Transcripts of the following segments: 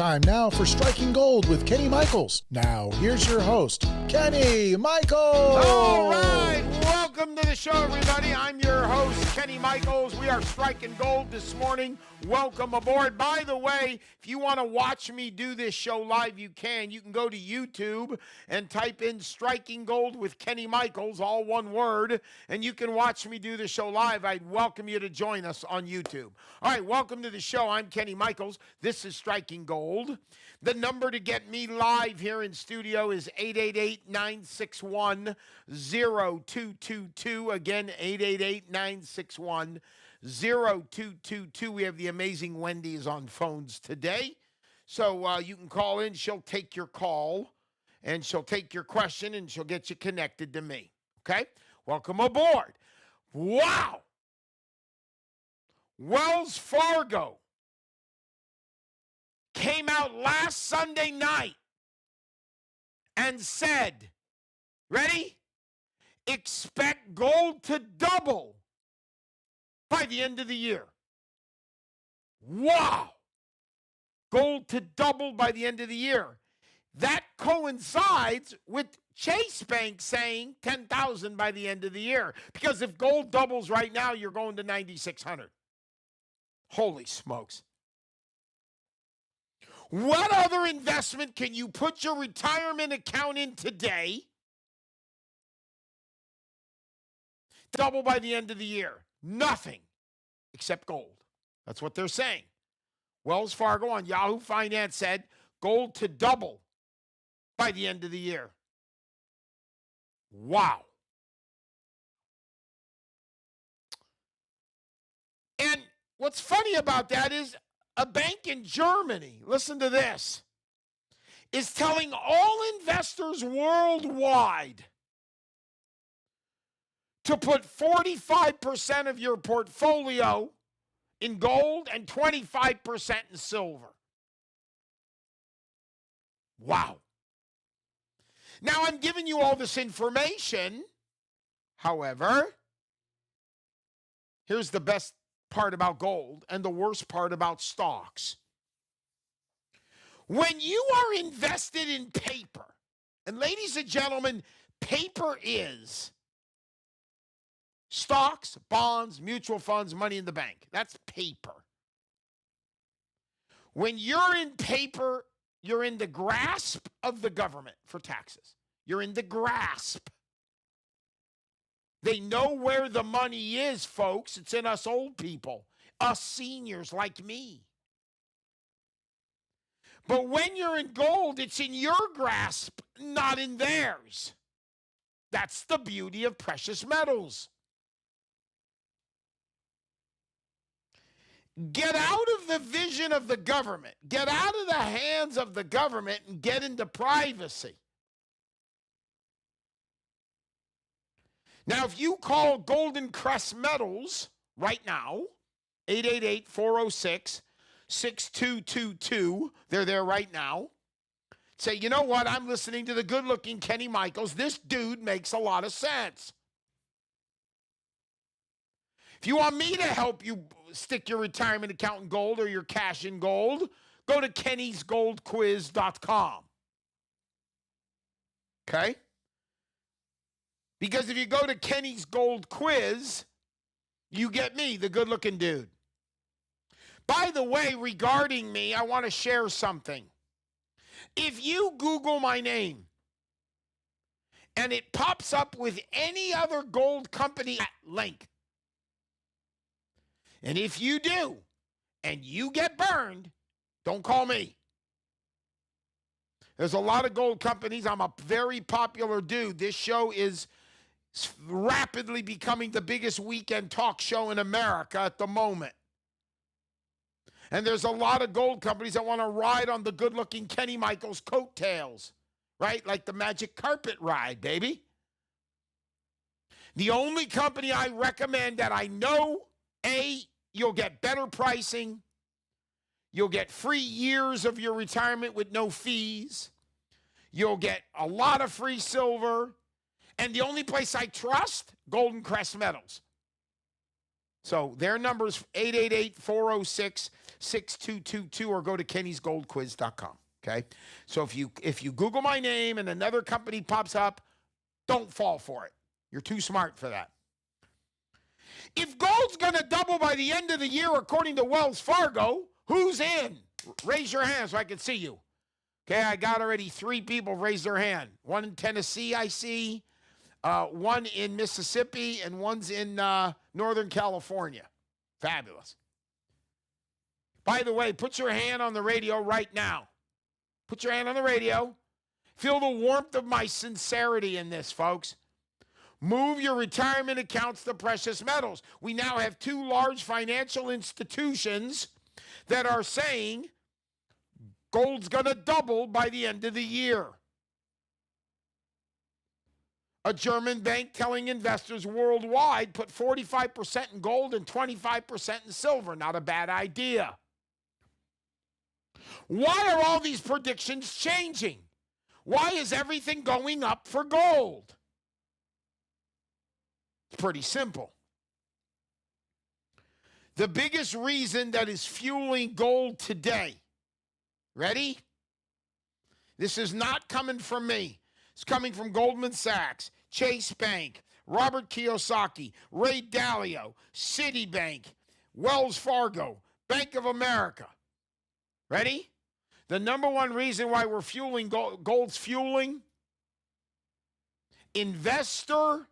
Time now for Striking Gold with Kenny Michaels. Now, here's your host, Kenny Michaels. All right, welcome to the show, everybody. I'm your host, Kenny Michaels. We are striking gold this morning. Welcome aboard. By the way, if you want to watch me do this show live, you can. You can go to YouTube and type in Striking Gold with Kenny Michaels, all one word, and you can watch me do the show live. I'd welcome you to join us on YouTube. All right, welcome to the show. I'm Kenny Michaels. This is Striking Gold. The number to get me live here in studio is 888-961-0222. Again, 888-961-0222. We have the amazing Wendy's on phones today. So you can call in. She'll take your call, and she'll take your question, and she'll get you connected to me. Okay? Welcome aboard. Wow! Wells Fargo came out last Sunday night and said, ready? Expect gold to double by the end of the year. Wow. Gold to double by the end of the year. That coincides with Chase Bank saying 10,000 by the end of the year. Because if gold doubles right now, you're going to 9,600. Holy smokes. What other investment can you put your retirement account in today? Double by the end of the year. Nothing except gold. That's what they're saying. Wells Fargo on Yahoo Finance said gold to double by the end of the year. Wow. And what's funny about that is a bank in Germany, listen to this, is telling all investors worldwide to put 45% of your portfolio in gold and 25% in silver. Wow. Now, I'm giving you all this information. However, here's the best part about gold and the worst part about stocks. When you are invested in paper, and ladies and gentlemen, paper is stocks, bonds, mutual funds, money in the bank. That's paper. When you're in paper, you're in the grasp of the government for taxes. You're in the grasp. They know where the money is, folks. It's in us old people, us seniors like me. But when you're in gold, it's in your grasp, not in theirs. That's the beauty of precious metals. Get out of the vision of the government. Get out of the hands of the government and get into privacy. Now, if you call Golden Crest Metals right now, 888-406-6222, they're there right now, say, you know what, I'm listening to the good-looking Kenny Michaels. This dude makes a lot of sense. If you want me to help you stick your retirement account in gold or your cash in gold, go to kennysgoldquiz.com. Okay? Because if you go to Kenny's Gold Quiz, you get me, the good-looking dude. By the way, regarding me, I want to share something. If you Google my name and it pops up with any other gold company link, and if you do, and you get burned, don't call me. There's a lot of gold companies. I'm a very popular dude. This show is rapidly becoming the biggest weekend talk show in America at the moment. And there's a lot of gold companies that want to ride on the good-looking Kenny Michaels coattails, right? Like the magic carpet ride, baby. The only company I recommend that I know, you'll get better pricing, you'll get free years of your retirement with no fees, you'll get a lot of free silver, and the only place I trust, Golden Crest Metals. So their number is 888-406-6222 or go to kennysgoldquiz.com. Okay? So if you Google my name and another company pops up, don't fall for it. You're too smart for that. If gold's going to double by the end of the year, according to Wells Fargo, who's in? Raise your hand so I can see you. Okay, I got already 3 people raise their hand. One in Tennessee, I see. One in Mississippi, and one's in Northern California. Fabulous. By the way, put your hand on the radio right now. Put your hand on the radio. Feel the warmth of my sincerity in this, folks. Move your retirement accounts to precious metals. We now have 2 large financial institutions that are saying gold's going to double by the end of the year. A German bank telling investors worldwide put 45% in gold and 25% in silver. Not a bad idea. Why are all these predictions changing? Why is everything going up for gold? It's pretty simple. The biggest reason that is fueling gold today, ready? This is not coming from me. It's coming from Goldman Sachs, Chase Bank, Robert Kiyosaki, Ray Dalio, Citibank, Wells Fargo, Bank of America. Ready? The number one reason why we're fueling gold's fueling? Investor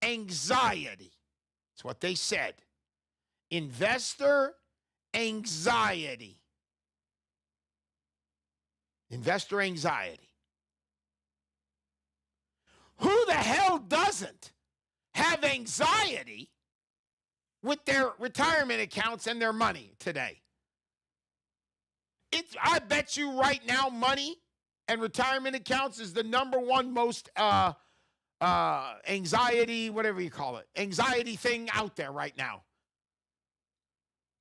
anxiety. That's what they said. Investor anxiety. Investor anxiety. Who the hell doesn't have anxiety with their retirement accounts and their money today? I bet you right now money and retirement accounts is the number one most anxiety, whatever you call it, anxiety thing out there right now.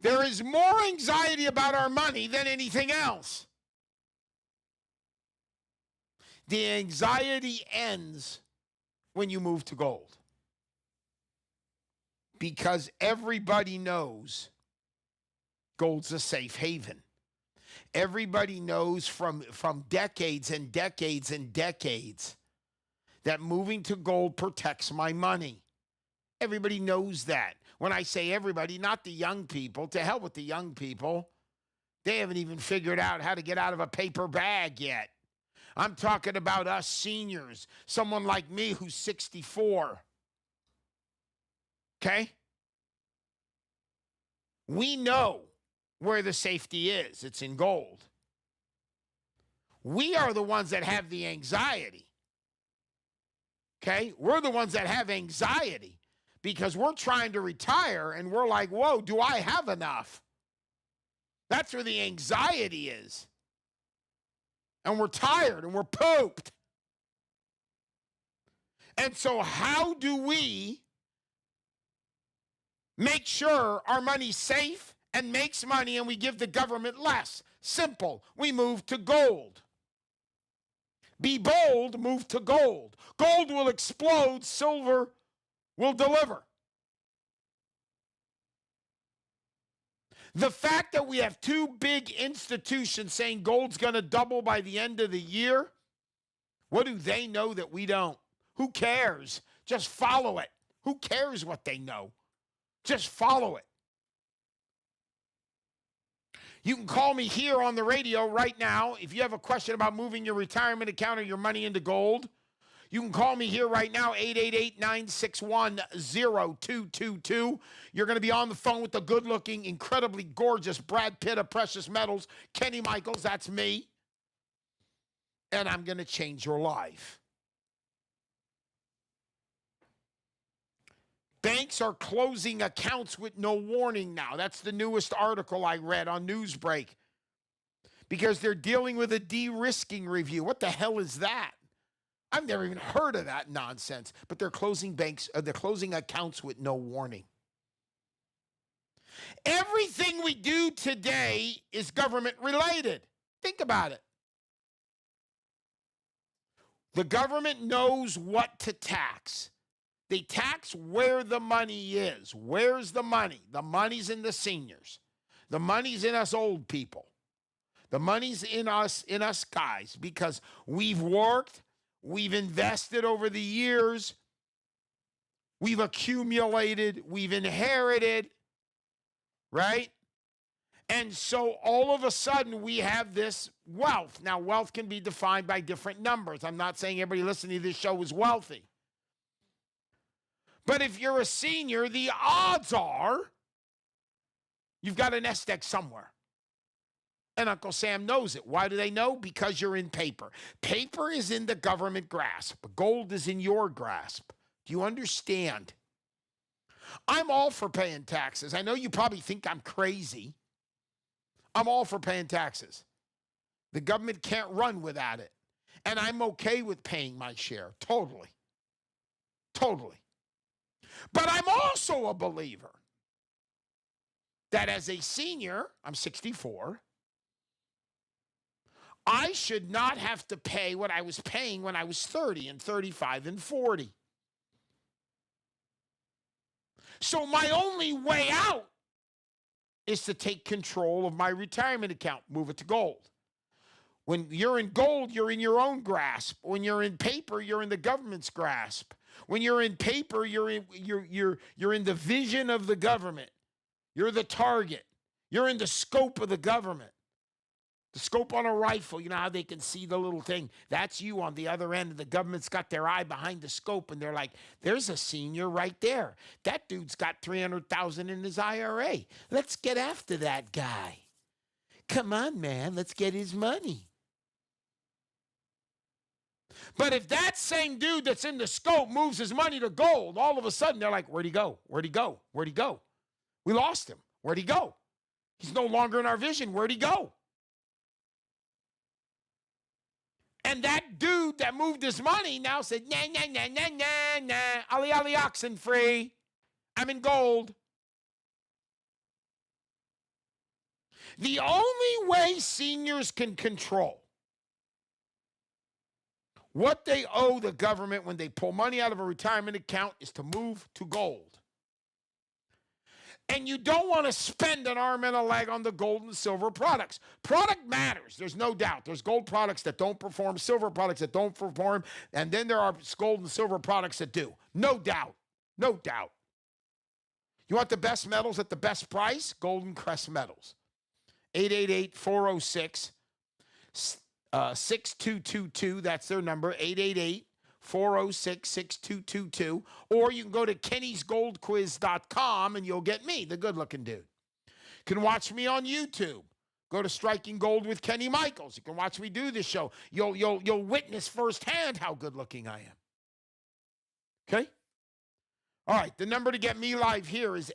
There is more anxiety about our money than anything else. The anxiety ends when you move to gold. Because everybody knows gold's a safe haven. Everybody knows from decades and decades and decades that moving to gold protects my money. Everybody knows that. When I say everybody, not the young people. To hell with the young people. They haven't even figured out how to get out of a paper bag yet. I'm talking about us seniors, someone like me who's 64. Okay? We know where the safety is. It's in gold. We are the ones that have the anxiety. Okay? We're the ones that have anxiety because we're trying to retire and we're like, whoa, do I have enough? That's where the anxiety is. And we're tired and we're pooped. And so how do we make sure our money's safe and makes money and we give the government less? Simple. We move to gold. Be bold, move to gold. Gold will explode, silver will deliver. The fact that we have 2 big institutions saying gold's going to double by the end of the year, what do they know that we don't? Who cares? Just follow it. Who cares what they know? Just follow it. You can call me here on the radio right now if you have a question about moving your retirement account or your money into gold. You can call me here right now, 888-961-0222. You're going to be on the phone with the good-looking, incredibly gorgeous Brad Pitt of Precious Metals, Kenny Michaels, that's me. And I'm going to change your life. Banks are closing accounts with no warning now. That's the newest article I read on Newsbreak. Because they're dealing with a de-risking review. What the hell is that? I've never even heard of that nonsense. But they're closing they're closing accounts with no warning. Everything we do today is government related. Think about it. The government knows what to tax. They tax where the money is. Where's the money? The money's in the seniors. The money's in us old people. The money's in us guys, because we've worked, we've invested over the years, we've accumulated, we've inherited, right? And so all of a sudden we have this wealth. Now, wealth can be defined by different numbers. I'm not saying everybody listening to this show is wealthy. But if you're a senior, the odds are you've got a nest egg somewhere. And Uncle Sam knows it. Why do they know? Because you're in paper. Paper is in the government grasp. Gold is in your grasp. Do you understand? I'm all for paying taxes. I know you probably think I'm crazy. I'm all for paying taxes. The government can't run without it. And I'm okay with paying my share. Totally. Totally. But I'm also a believer that as a senior, I'm 64, I should not have to pay what I was paying when I was 30 and 35 and 40. So my only way out is to take control of my retirement account, move it to gold. When you're in gold, you're in your own grasp. When you're in paper, you're in the government's grasp. When you're in paper, you're in the vision of the government. You're the target. You're in the scope of the government. The scope on a rifle, you know how they can see the little thing? That's you on the other end, and the government's got their eye behind the scope, and they're like, there's a senior right there. That dude's got $300,000 in his IRA. Let's get after that guy. Come on, man, let's get his money. But if that same dude that's in the scope moves his money to gold, all of a sudden they're like, where'd he go? Where'd he go? Where'd he go? We lost him. Where'd he go? He's no longer in our vision. Where'd he go? And that dude that moved his money now said, nah, nah, nah, nah, nah, nah, Ali Ali oxen free. I'm in gold. The only way seniors can control what they owe the government when they pull money out of a retirement account is to move to gold. And you don't want to spend an arm and a leg on the gold and silver products. Product matters, there's no doubt. There's gold products that don't perform, silver products that don't perform, and then there are gold and silver products that do. No doubt. No doubt. You want the best metals at the best price? Golden Crest Metals. 888-406-6222. That's their number, 888-406-6222. Or you can go to kennysgoldquiz.com and you'll get me, the good-looking dude. You can watch me on YouTube. Go to Striking Gold with Kenny Michaels. You can watch me do this show. You'll witness firsthand how good-looking I am. Okay? All right, the number to get me live here is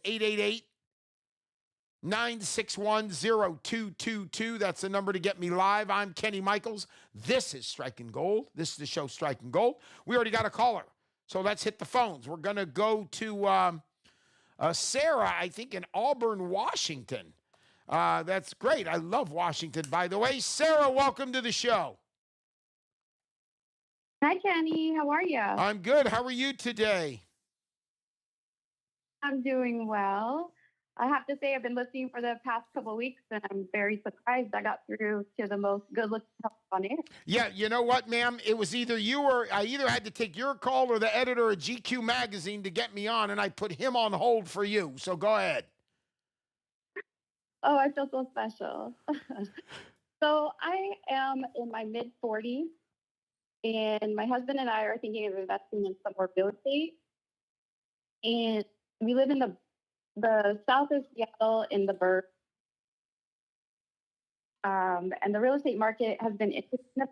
888-961-0222. That's the number to get me live. I'm Kenny Michaels. This is Striking Gold. This is the show Striking Gold. We already got a caller, so let's hit the phones. We're going to go to Sarah, I think, in Auburn, Washington. That's great. I love Washington, by the way. Sarah, welcome to the show. Hi, Kenny. How are you? I'm good. How are you today? I'm doing well. I have to say I've been listening for the past couple of weeks, and I'm very surprised I got through to the most good-looking couple on air. Yeah, you know what, ma'am? It was either you or I either had to take your call or the editor of GQ magazine to get me on, and I put him on hold for you. So go ahead. Oh, I feel so special. So I am in my mid-40s, and my husband and I are thinking of investing in some more real estate. And we live in the south of Seattle in the burbs. And the real estate market has been interesting.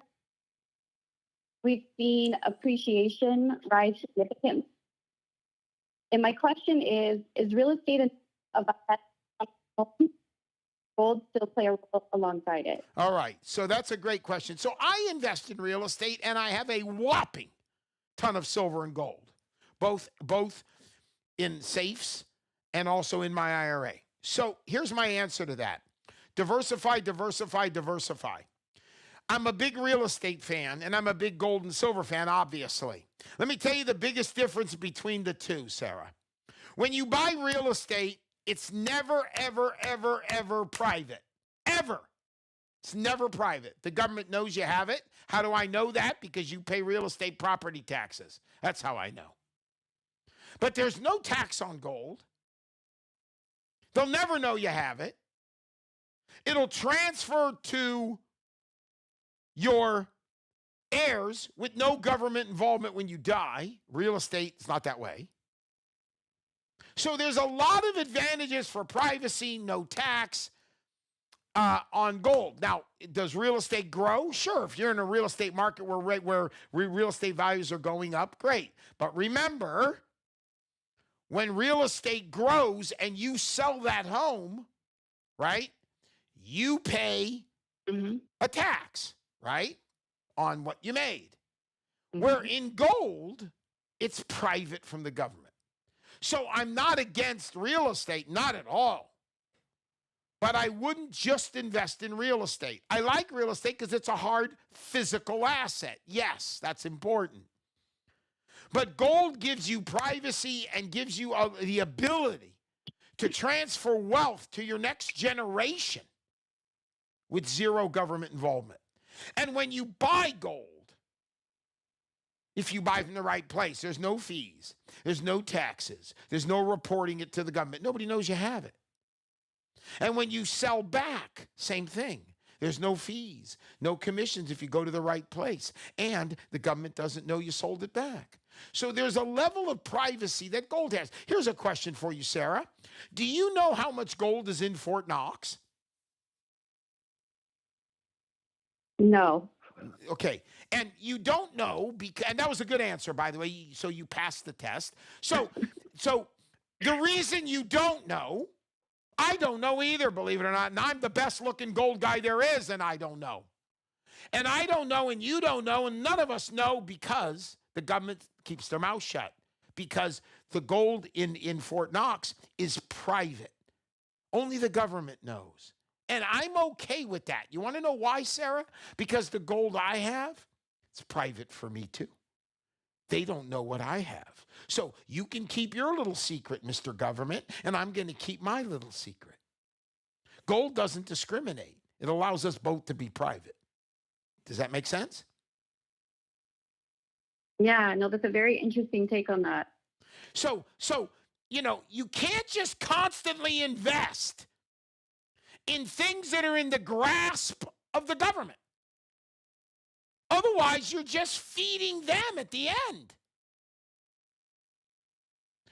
We've seen appreciation rise significantly. And my question is real estate about gold still play a role alongside it? All right. So that's a great question. So I invest in real estate, and I have a whopping ton of silver and gold, both in safes and also in my IRA. So here's my answer to that. Diversify, diversify, diversify. I'm a big real estate fan, and I'm a big gold and silver fan, obviously. Let me tell you the biggest difference between the two, Sarah. When you buy real estate, it's never, ever, ever, ever private. Ever. It's never private. The government knows you have it. How do I know that? Because you pay real estate property taxes. That's how I know. But there's no tax on gold. They'll never know you have it. It'll transfer to your heirs with no government involvement when you die. Real estate is not that way. So there's a lot of advantages for privacy, no tax on gold. Now, does real estate grow? Sure. If you're in a real estate market where real estate values are going up, great. But remember, when real estate grows and you sell that home, right, you pay a tax, right, on what you made. Where in gold, it's private from the government. So I'm not against real estate, not at all. But I wouldn't just invest in real estate. I like real estate because it's a hard physical asset. Yes, that's important. But gold gives you privacy and gives you the ability to transfer wealth to your next generation with zero government involvement. And when you buy gold, if you buy from the right place, there's no fees, there's no taxes, there's no reporting it to the government. Nobody knows you have it. And when you sell back, same thing. There's no fees, no commissions if you go to the right place. And the government doesn't know you sold it back. So there's a level of privacy that gold has. Here's a question for you, Sarah. Do you know how much gold is in Fort Knox? No. Okay. And you don't know, and that was a good answer, by the way, so you passed the test. So the reason you don't know, I don't know either, believe it or not, and I'm the best looking gold guy there is, and I don't know. And I don't know, and you don't know, and none of us know because the government keeps their mouth shut, because the gold in Fort Knox is private. Only the government knows. And I'm okay with that. You want to know why, Sarah? Because the gold I have, it's private for me too. They don't know what I have. So you can keep your little secret, Mr. Government, and I'm going to keep my little secret. Gold doesn't discriminate. It allows us both to be private. Does that make sense? Yeah, no, that's a very interesting take on that. So, you can't just constantly invest in things that are in the grasp of the government. Otherwise, you're just feeding them at the end.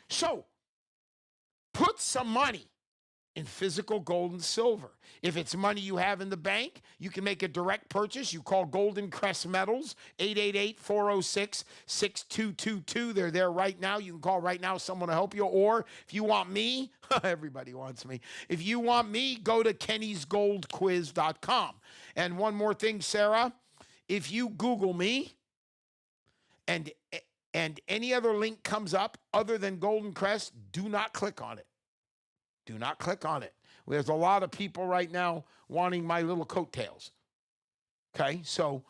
So, put some money in physical gold and silver. If it's money you have in the bank, you can make a direct purchase. You call Golden Crest Metals, 888-406-6222. They're there right now. You can call right now, someone to help you. Or if you want me, everybody wants me. If you want me, go to kennysgoldquiz.com. And one more thing, Sarah, if you Google me and any other link comes up other than Golden Crest, do not click on it. Do not click on it. There's a lot of people right now wanting my little coattails. Okay, so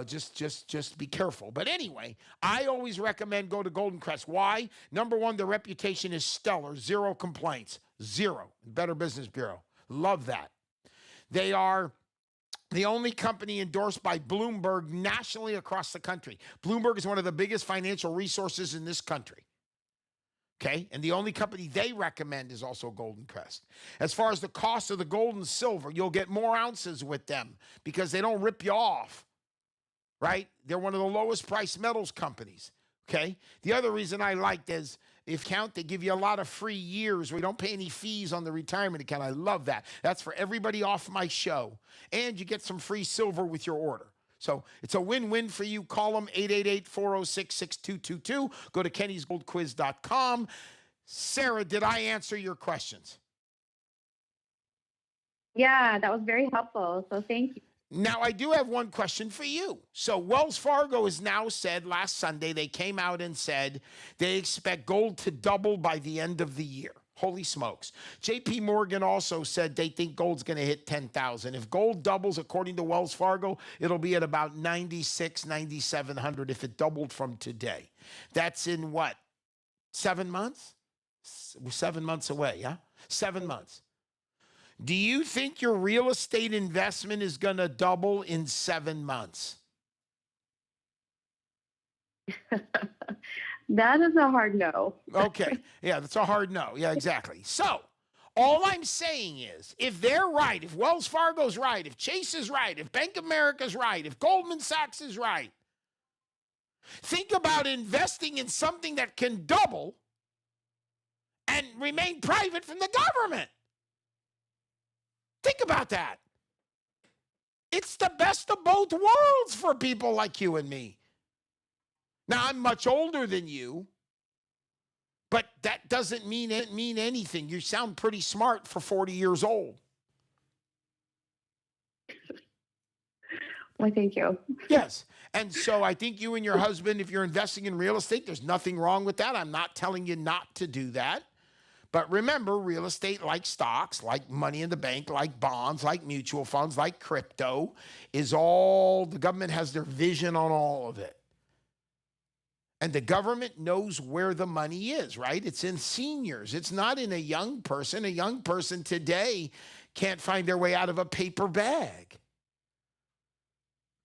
just be careful. But anyway, I always recommend go to Golden Crest. Why? Number one, the reputation is stellar. 0 complaints. 0. Better Business Bureau. Love that. They are the only company endorsed by Bloomberg nationally across the country. Bloomberg is one of the biggest financial resources in this country. Okay, and the only company they recommend is also Golden Crest. As far as the cost of the gold and silver, you'll get more ounces with them because they don't rip you off, right? They're one of the lowest priced metals companies, okay? The other reason I liked is if they give you a lot of free years where you don't pay any fees on the retirement account. I love that. That's for everybody off my show. And you get some free silver with your order. So it's a win-win for you. Call them 888-406-6222. Go to kennysgoldquiz.com. Sarah, did I answer your questions? Yeah, that was very helpful. So thank you. Now, I do have one question for you. So Wells Fargo has now said last Sunday, they came out and said they expect gold to double by the end of the year. Holy smokes. JP Morgan also said they think gold's going to hit 10,000. If gold doubles, according to Wells Fargo, it'll be at about 96, 9,700 if it doubled from today. That's in what? 7 months? 7 months away, yeah? 7 months. Do you think your real estate investment is going to double in 7 months? That is a hard no. Okay. Yeah, that's a hard no. Yeah, exactly. So, all I'm saying is, if they're right, if Wells Fargo's right, if Chase is right, if Bank of America's right, if Goldman Sachs is right, think about investing in something that can double and remain private from the government. Think about that. It's the best of both worlds for people like you and me. Now, I'm much older than you, but that doesn't mean anything. You sound pretty smart for 40 years old. Well, thank you. Yes. And so I think you and your husband, if you're investing in real estate, there's nothing wrong with that. I'm not telling you not to do that. But remember, real estate, like stocks, like money in the bank, like bonds, like mutual funds, like crypto, is all, the government has their vision on all of it. And the government knows where the money is, right? It's in seniors. It's not in a young person. A young person today can't find their way out of a paper bag.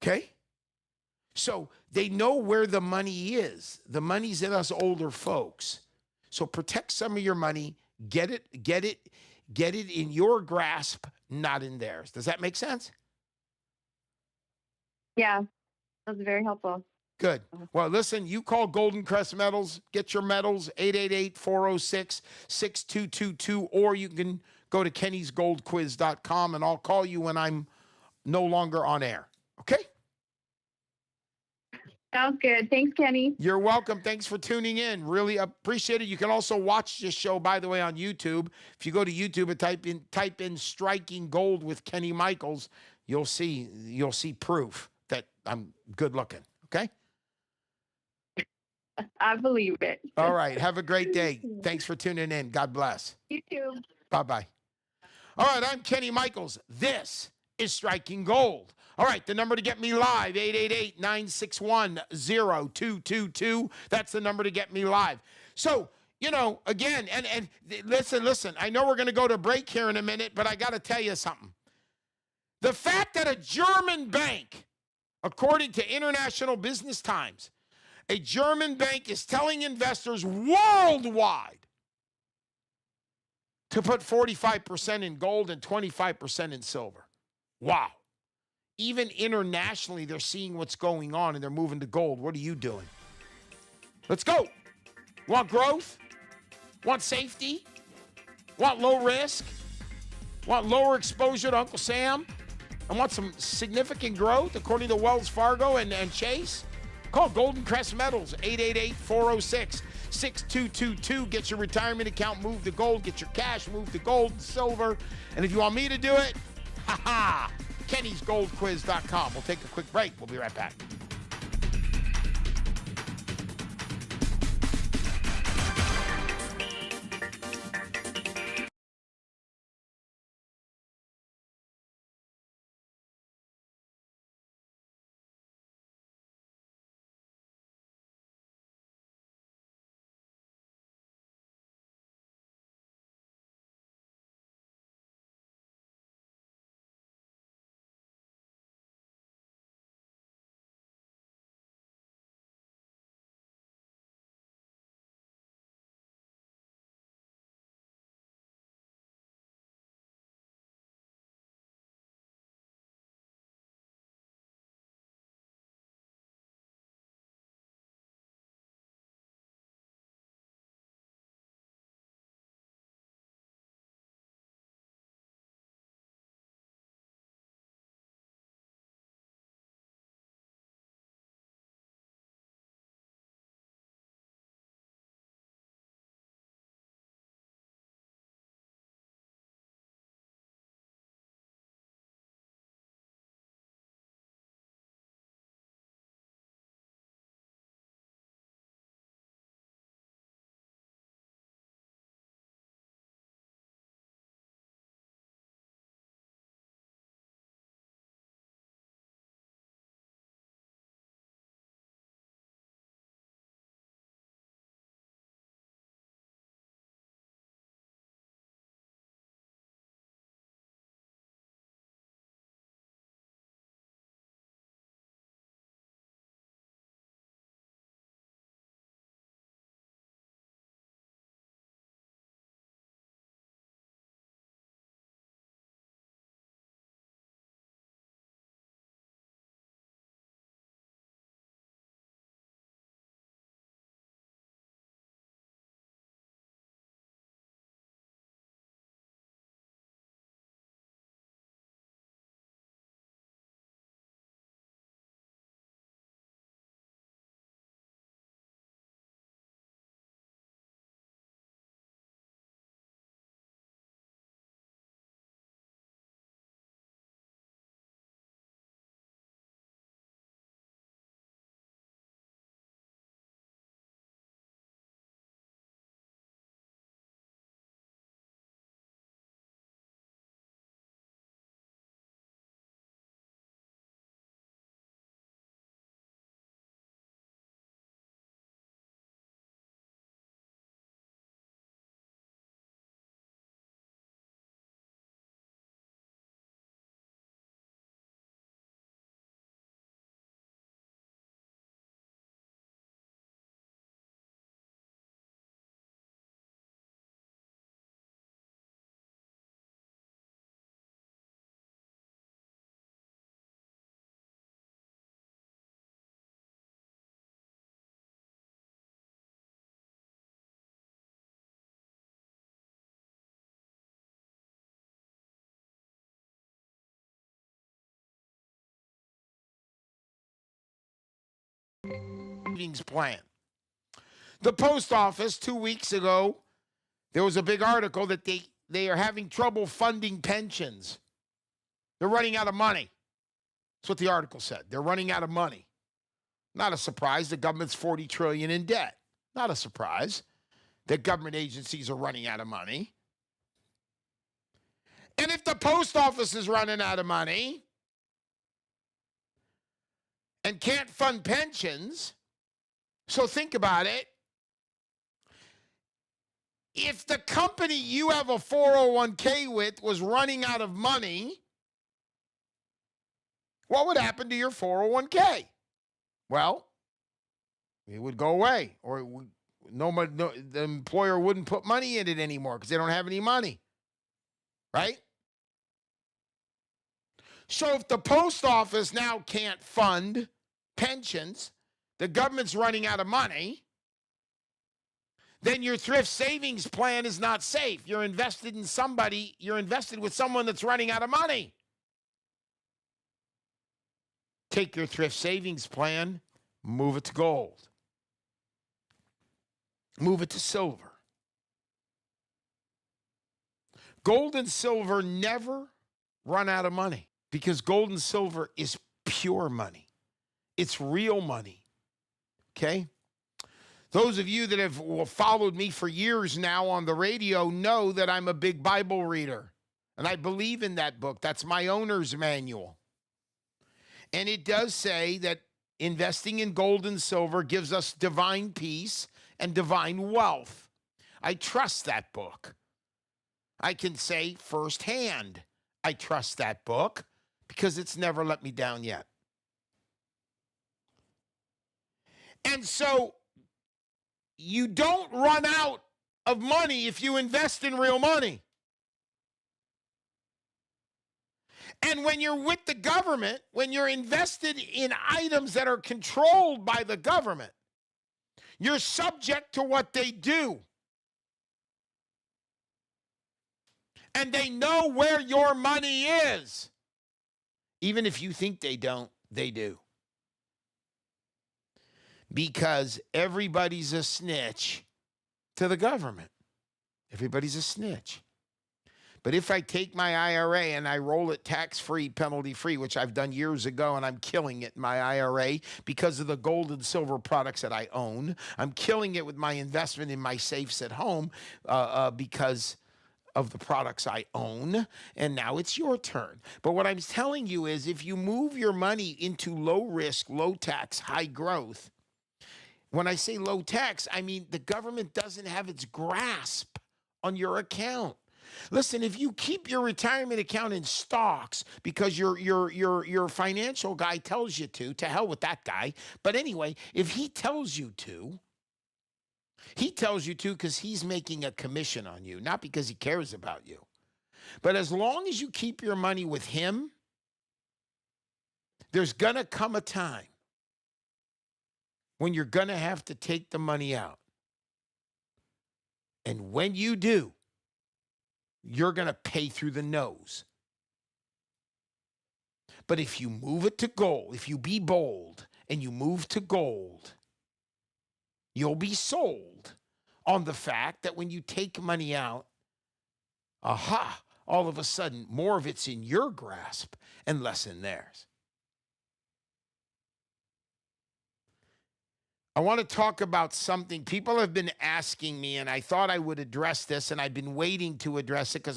Okay? So they know where the money is. The money's in us older folks. So protect some of your money. Get it in your grasp, not in theirs. Does that make sense? Yeah, that was very helpful. Good. Well, listen, you call Golden Crest Metals, get your metals, 888-406-6222, or you can go to kennysgoldquiz.com, and I'll call you when I'm no longer on air. Okay? Sounds good. Thanks, Kenny. You're welcome. Thanks for tuning in. Really appreciate it. You can also watch this show, by the way, on YouTube. If you go to YouTube and type in Striking Gold with Kenny Michaels, you'll see proof that I'm good looking. Okay? I believe it. All right. Have a great day. Thanks for tuning in. God bless. You too. Bye-bye. All right. I'm Kenny Michaels. This is Striking Gold. All right. The number to get me live, 888-961-0222. That's the number to get me live. So, again, and listen. I know we're going to go to break here in a minute, but I got to tell you something. The fact that a German bank, according to International Business Times, a German bank is telling investors worldwide to put 45% in gold and 25% in silver. Wow. Even internationally, they're seeing what's going on and they're moving to gold. What are you doing? Let's go. Want growth? Want safety? Want low risk? Want lower exposure to Uncle Sam? And want some significant growth, according to Wells Fargo and Chase? Call Golden Crest Metals, 888-406-6222. Get your retirement account moved to gold. Get your cash moved to gold and silver. And if you want me to do it, Kenny'sGoldQuiz.com. We'll take a quick break. We'll be right back. savings plan. The post office 2 weeks ago, there was a big article that they are having trouble funding pensions. They're running out of money. That's what the article said. They're running out of money. Not a surprise. The government's $40 trillion in debt. Not a surprise that government agencies are running out of money. And if the post office is running out of money and can't fund pensions, so think about it. If the company you have a 401k with was running out of money, what would happen to your 401k? Well, it would go away, or the employer wouldn't put money in it anymore because they don't have any money, right? So if the post office now can't fund pensions, the government's running out of money, then your thrift savings plan is not safe. You're invested in somebody, you're invested with someone that's running out of money. Take your thrift savings plan, move it to gold. Move it to silver. Gold and silver never run out of money because gold and silver is pure money. It's real money. Okay? Those of you that have followed me for years now on the radio know that I'm a big Bible reader, and I believe in that book. That's my owner's manual. And it does say that investing in gold and silver gives us divine peace and divine wealth. I trust that book. I can say firsthand, I trust that book because it's never let me down yet. And so you don't run out of money if you invest in real money. And when you're with the government, when you're invested in items that are controlled by the government, you're subject to what they do. And they know where your money is. Even if you think they don't, they do. Because everybody's a snitch to the government. Everybody's a snitch. But if I take my IRA and I roll it tax-free, penalty-free, which I've done years ago, and I'm killing it in my IRA because of the gold and silver products that I own. I'm killing it with my investment in my safes at home because of the products I own, and now it's your turn. But what I'm telling you is if you move your money into low risk, low tax, high growth, when I say low tax, I mean the government doesn't have its grasp on your account. Listen, if you keep your retirement account in stocks because your financial guy tells you to hell with that guy. But anyway, if he tells you to because he's making a commission on you, not because he cares about you. But as long as you keep your money with him, there's going to come a time when you're going to have to take the money out. And when you do, you're going to pay through the nose. But if you move it to gold, if you be bold and you move to gold, you'll be sold on the fact that when you take money out, all of a sudden, more of it's in your grasp and less in theirs. I want to talk about something people have been asking me, and I thought I would address this, and I've been waiting to address it because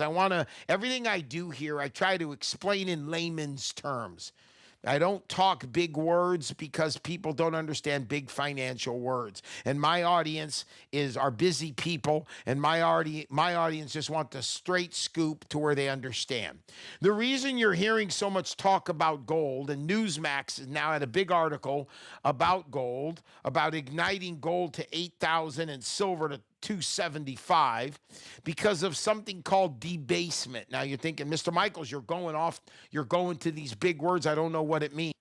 everything I do here, I try to explain in layman's terms. I don't talk big words because people don't understand big financial words. And my audience are busy people, and my audience just want the straight scoop to where they understand. The reason you're hearing so much talk about gold, and Newsmax is now had a big article about gold, about igniting gold to 8,000 and silver to 275 because of something called debasement. Now you're thinking, Mr. Michaels, you're going to these big words. I don't know what it means.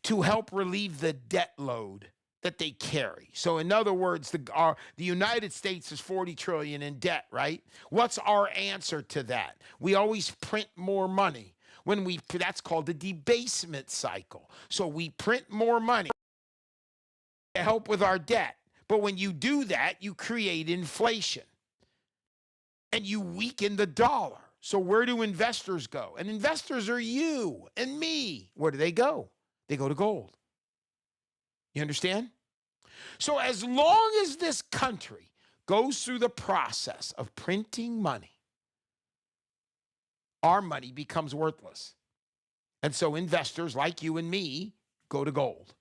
To help relieve the debt load that they carry. So in other words, the United States is $40 trillion in debt, right? What's our answer to that? We always print more money. That's called the debasement cycle. So we print more money to help with our debt. But when you do that, you create inflation and you weaken the dollar. So where do investors go? And investors are you and me. Where do they go? They go to gold. You understand? So as long as this country goes through the process of printing money, our money becomes worthless. And so investors like you and me go to gold.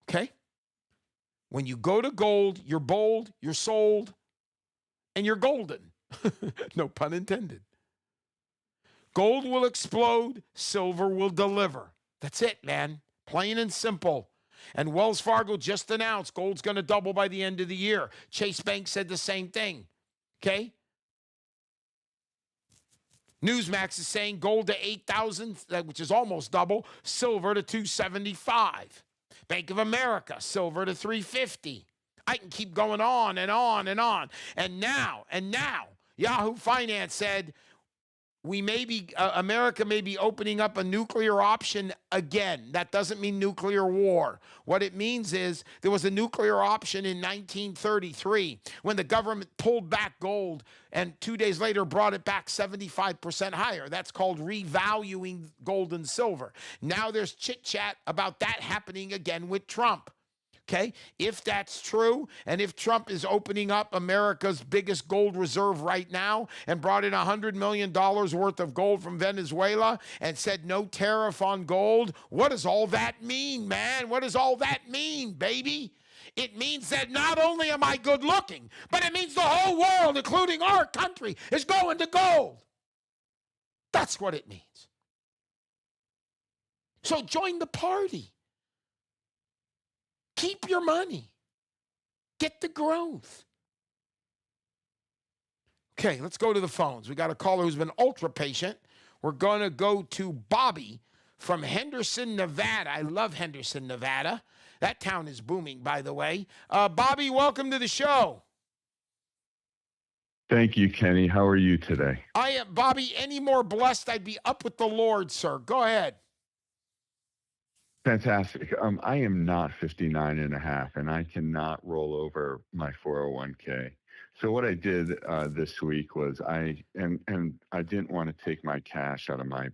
Okay? When you go to gold, you're bold, you're sold, and you're golden. No pun intended. Gold will explode, silver will deliver. That's it, man. Plain and simple. And Wells Fargo just announced gold's going to double by the end of the year. Chase Bank said the same thing. Okay? Newsmax is saying gold to 8,000, which is almost double, silver to 275. Bank of America, silver to 350. I can keep going on and on and on. And now, Yahoo Finance said America may be opening up a nuclear option again. That doesn't mean nuclear war. What it means is there was a nuclear option in 1933 when the government pulled back gold and 2 days later brought it back 75% higher. That's called revaluing gold and silver. Now there's chit chat about that happening again with Trump. Okay, if that's true, and if Trump is opening up America's biggest gold reserve right now and brought in $100 million worth of gold from Venezuela and said no tariff on gold, what does all that mean, man? What does all that mean, baby? It means that not only am I good looking, but it means the whole world, including our country, is going to gold. That's what it means. So join the party. Keep your money. Get the growth. Okay, let's go to the phones. We got a caller who's been ultra patient. We're going to go to Bobby from Henderson, Nevada. I love Henderson, Nevada. That town is booming, by the way. Bobby, welcome to the show. Thank you, Kenny. How are you today? I am, Bobby, any more blessed, I'd be up with the Lord, sir. Go ahead. Fantastic. I am not 59 and a half, and I cannot roll over my 401k. So what I did this week was I didn't want to take my cash out of my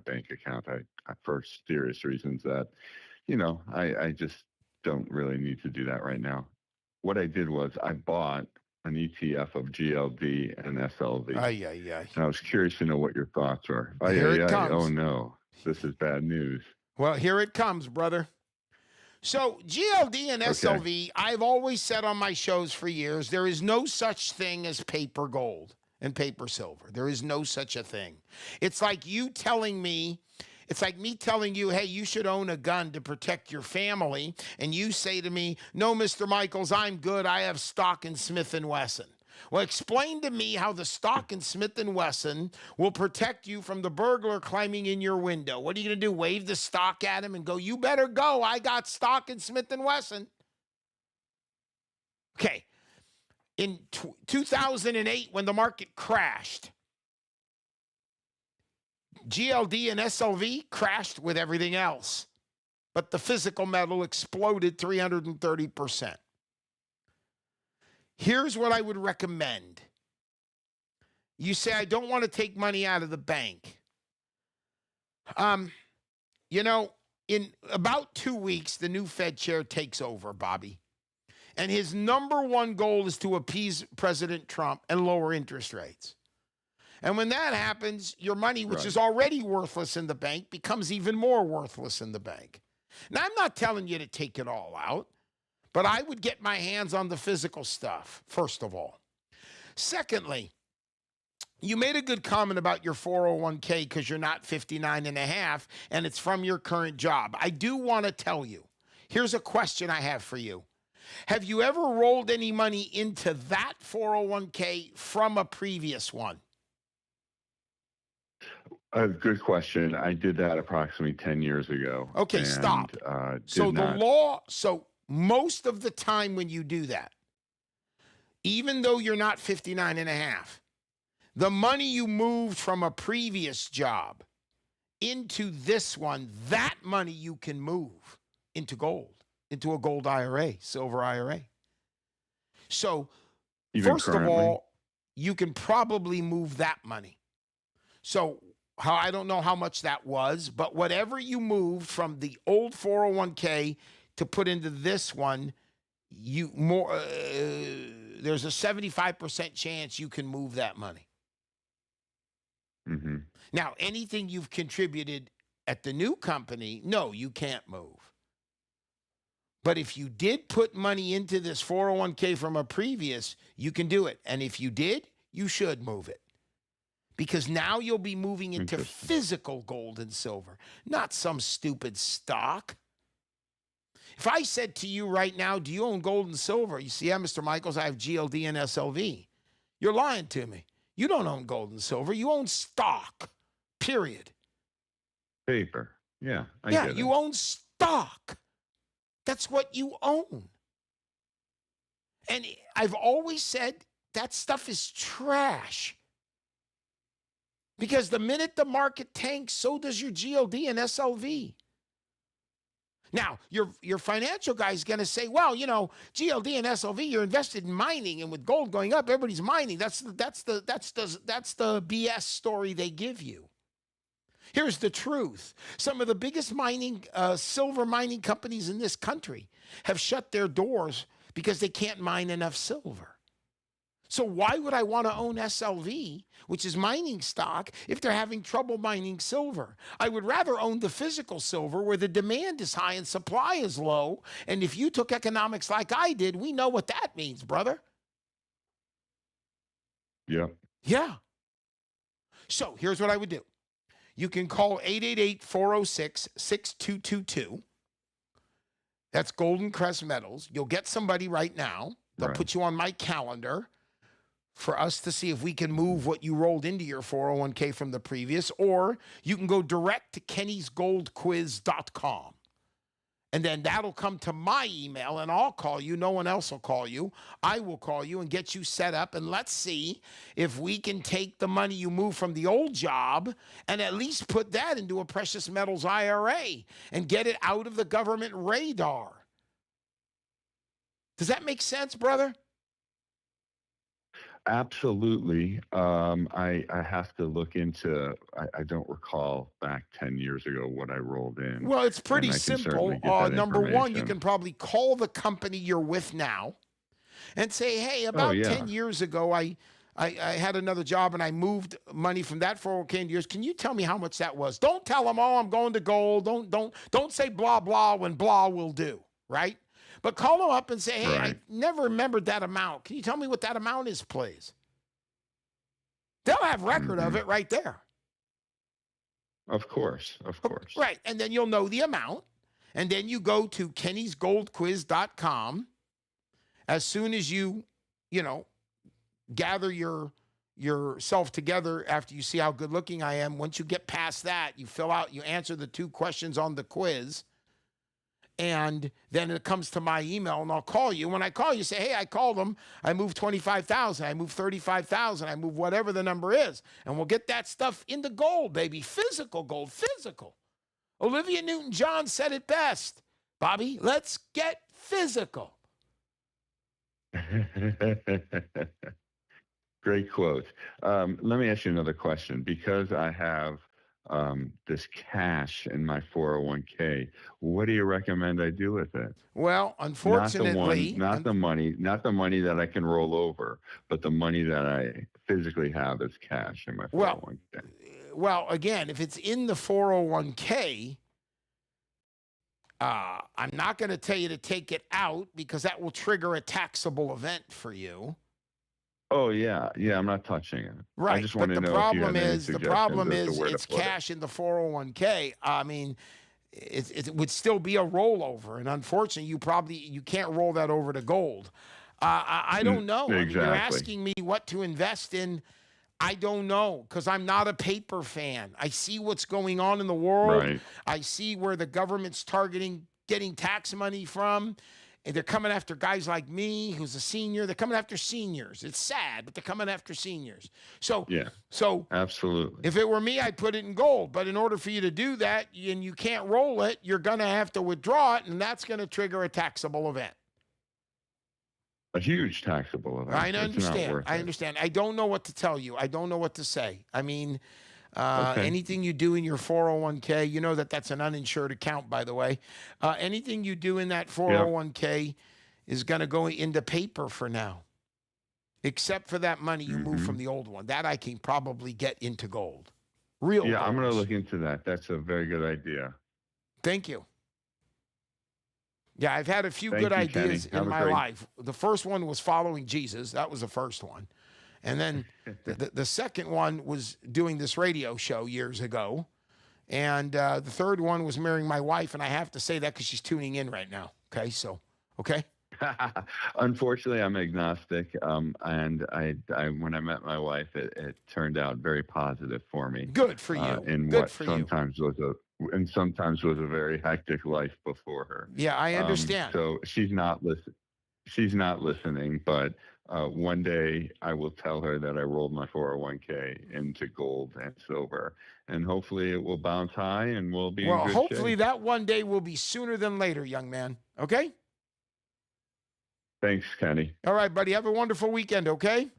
bank account. I for serious reasons that, I just don't really need to do that right now. What I did was I bought an ETF of GLD and SLV. And I was curious to know what your thoughts were. Here it comes. Oh no, this is bad news. Well, here it comes, brother. So GLD and SLV, I've always said on my shows for years, there is no such thing as paper gold and paper silver. There is no such a thing. It's like you telling me, it's like me telling you, hey, you should own a gun to protect your family. And you say to me, no, Mr. Michaels, I'm good. I have stock in Smith & Wesson. Well, explain to me how the stock in Smith & Wesson will protect you from the burglar climbing in your window. What are you going to do, wave the stock at him and go, you better go, I got stock in Smith & Wesson? Okay, in 2008, when the market crashed, GLD and SLV crashed with everything else, but the physical metal exploded 330%. Here's what I would recommend. You say, I don't want to take money out of the bank. In about 2 weeks, the new Fed chair takes over, Bobby. And his number one goal is to appease President Trump and lower interest rates. And when that happens, your money, which is already worthless in the bank, becomes even more worthless in the bank. Now, I'm not telling you to take it all out. But I would get my hands on the physical stuff, first of all. Secondly, you made a good comment about your 401k because you're not 59 and a half, and it's from your current job. I do want to tell you, here's a question I have for you. Have you ever rolled any money into that 401k from a previous one? Good question. I did that approximately 10 years ago. Okay, stop. So most of the time when you do that, even though you're not 59 and a half, the money you moved from a previous job into this one, that money you can move into gold, into a gold IRA, silver IRA. So, Even first currently? of all, you can probably move that money. So, I don't know how much that was, but whatever you moved from the old 401k to put into this one, there's a 75% chance you can move that money. Mm-hmm. Now, anything you've contributed at the new company, no, you can't move. But if you did put money into this 401k from a previous, you can do it. And if you did, you should move it. Because now you'll be moving into physical gold and silver, not some stupid stock. If I said to you right now, do you own gold and silver? You see, yeah, Mr. Michaels, I have GLD and SLV. You're lying to me. You don't own gold and silver. You own stock, period. Paper. Yeah, I yeah, get you it. own stock. That's what you own. And I've always said that stuff is trash. Because the minute the market tanks, so does your GLD and SLV. Now, your financial guy is going to say, well, you know, GLD and SLV, you're invested in mining, and with gold going up, everybody's mining. That's the BS story they give you. Here's the truth. Some of the biggest silver mining companies in this country have shut their doors because they can't mine enough silver. So why would I want to own SLV, which is mining stock, if they're having trouble mining silver? I would rather own the physical silver where the demand is high and supply is low. And if you took economics like I did, we know what that means, brother. Yeah. Yeah. So here's what I would do. You can call 888-406-6222. That's Golden Crest Metals. You'll get somebody right now. They'll put you on my calendar for us to see if we can move what you rolled into your 401k from the previous, or you can go direct to kennysgoldquiz.com. And then that'll come to my email, and I'll call you. No one else will call you. I will call you and get you set up, and let's see if we can take the money you moved from the old job and at least put that into a precious metals IRA and get it out of the government radar. Does that make sense, brother? Absolutely. I have to look into, I don't recall back 10 years ago what I rolled in. Well, it's pretty simple. Number one, you can probably call the company you're with now and say, hey, about 10 years ago, I had another job and I moved money from that 401k into yours. Can you tell me how much that was? Don't tell them, oh, I'm going to gold. Don't say blah, blah when blah will do, right? But call them up and say, hey, I never remembered that amount. Can you tell me what that amount is, please? They'll have record of it right there. Of course. Right. And then you'll know the amount. And then you go to kennysgoldquiz.com. As soon as you gather yourself together after you see how good looking I am, once you get past that, you answer the 2 questions on the quiz. And then it comes to my email, and I'll call you. When I call you, say, hey, I called them. I moved 25,000. I moved 35,000. I moved whatever the number is. And we'll get that stuff into gold, baby. Physical gold, physical. Olivia Newton-John said it best. Bobby, let's get physical. Great quote. Let me ask you another question. Because I have this cash in my 401k, what do you recommend I do with it? Well, unfortunately, not the money that I can roll over, but the money that I physically have as cash in my 401k. Well, again, if it's in the 401k, I'm not going to tell you to take it out because that will trigger a taxable event for you. Oh, yeah. I'm not touching it. Right. I just want to know if you have any suggestions the problem as to is where to it's put cash in the 401k. I mean, it would still be a rollover. And unfortunately, you can't roll that over to gold. I don't know. Exactly. I mean, you're asking me what to invest in. I don't know because I'm not a paper fan. I see what's going on in the world. Right. I see where the government's targeting getting tax money from. they're coming after guys like me, who's a senior. They're coming after seniors. It's sad, but they're coming after seniors. So, Yeah, so absolutely. if it were me, I'd put it in gold. But in order for you to do that, and you can't roll it, you're going to have to withdraw it, and that's going to trigger a taxable event. A huge taxable event. I It's not understand. worth I it. understand. I don't know what to tell you. I don't know what to say. I mean, Okay. anything you do in your 401k, you know that's an uninsured account, by the way. Anything you do in that 401k is going to go into paper for now, except for that money you move from the old one. That I can probably get into gold. Real Yeah, I'm going to gold. look into that. That's a very good idea. Thank you. Yeah, I've had a few Thank good you, ideas Kenny. Have in a my great- life. The first one was following Jesus. That was the first one. And then the second one was doing this radio show years ago. And the third one was marrying my wife. And I have to say that because she's tuning in right now. Okay, so, okay? Unfortunately, I'm agnostic. And I when I met my wife, it turned out very positive for me. Good for you. In Good what for you. sometimes was a very hectic life before her. Yeah, I understand. So she's not listening, but one day I will tell her that I rolled my 401k into gold and silver, and hopefully it will bounce high and we'll be Well, in good hopefully shape. that one day will be sooner than later, young man. Okay? Thanks, Kenny. All right, buddy. Have a wonderful weekend, okay?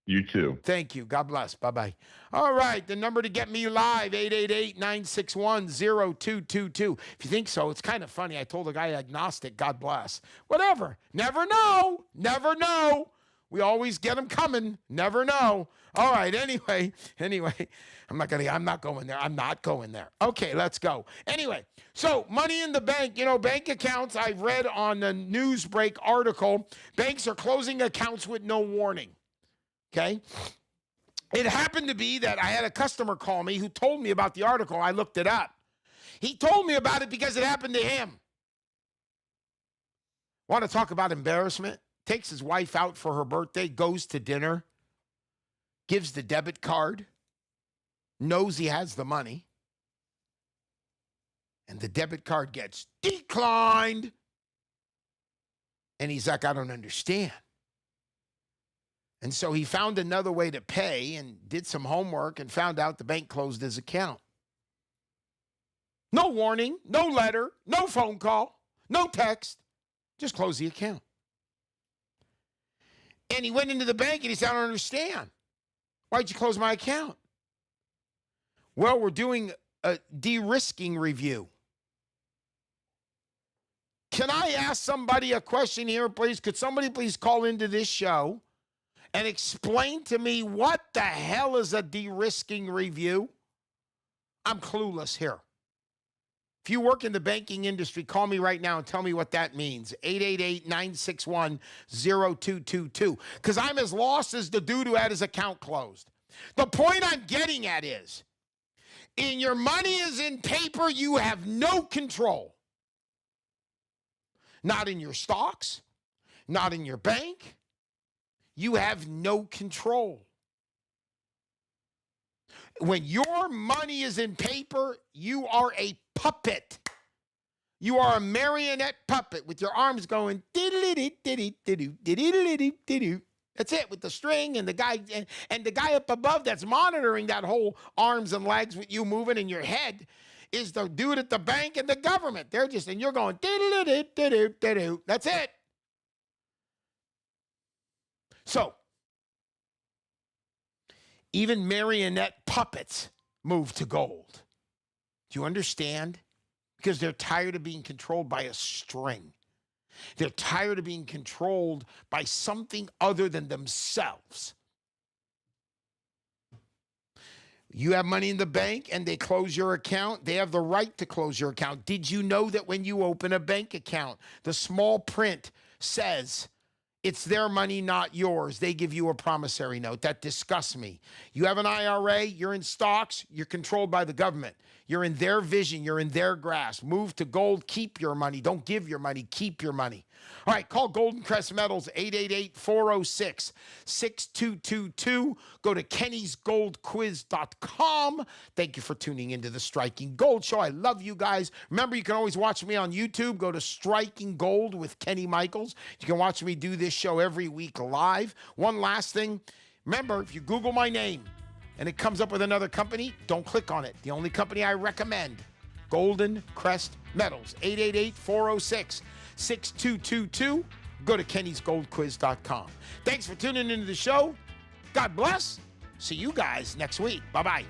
You too. Thank you. God bless. Bye-bye. All right. The number to get me live, 888-961-0222. If you think so, it's kind of funny. I told a guy agnostic, God bless. Whatever. Never know. Never know. We always get them coming. Never know. All right. Anyway, I'm not going there. I'm not going there. Okay, let's go. Anyway, so money in the bank, bank accounts, I've read on the Newsbreak article, banks are closing accounts with no warning. Okay. It happened to be that I had a customer call me who told me about the article. I looked it up. He told me about it because it happened to him. Want to talk about embarrassment? Takes his wife out for her birthday, goes to dinner, gives the debit card, knows he has the money, and the debit card gets declined. And he's like, I don't understand. And so he found another way to pay and did some homework and found out the bank closed his account. No warning, no letter, no phone call, no text, just close the account. And he went into the bank and he said, I don't understand. Why'd you close my account? Well, we're doing a de-risking review. Can I ask somebody a question here, please? Could somebody please call into this show and explain to me what the hell is a de-risking review? I'm clueless here. If you work in the banking industry, call me right now and tell me what that means. 888-961-0222. Because I'm as lost as the dude who had his account closed. The point I'm getting at is, in your money is in paper, you have no control. Not in your stocks, not in your bank. You have no control. When your money is in paper, you are a puppet. You are a marionette puppet with your arms going diddly-dee-diddy-diddy-diddy-diddy-diddy. That's it, with the string and the guy and the guy up above that's monitoring that whole arms and legs with you moving in your head is the dude at the bank and the government. They're just, and you're going diddly-dee-diddy-diddy. That's it. So, even marionette puppets move to gold. Do you understand? Because they're tired of being controlled by a string. They're tired of being controlled by something other than themselves. You have money in the bank and they close your account, they have the right to close your account. Did you know that when you open a bank account, the small print says, it's their money, not yours. They give you a promissory note. That disgusts me. You have an IRA, you're in stocks, you're controlled by the government. You're in their vision. You're in their grasp. Move to gold. Keep your money. Don't give your money. Keep your money. All right, call Golden Crest Metals, 888-406-6222. Go to kennysgoldquiz.com. Thank you for tuning into the Striking Gold Show. I love you guys. Remember, you can always watch me on YouTube. Go to Striking Gold with Kenny Michaels. You can watch me do this show every week live. One last thing. Remember, if you Google my name and it comes up with another company, don't click on it. The only company I recommend, Golden Crest Metals, 888-406-6222. Go to kennysgoldquiz.com. Thanks for tuning into the show. God bless. See you guys next week. Bye-bye.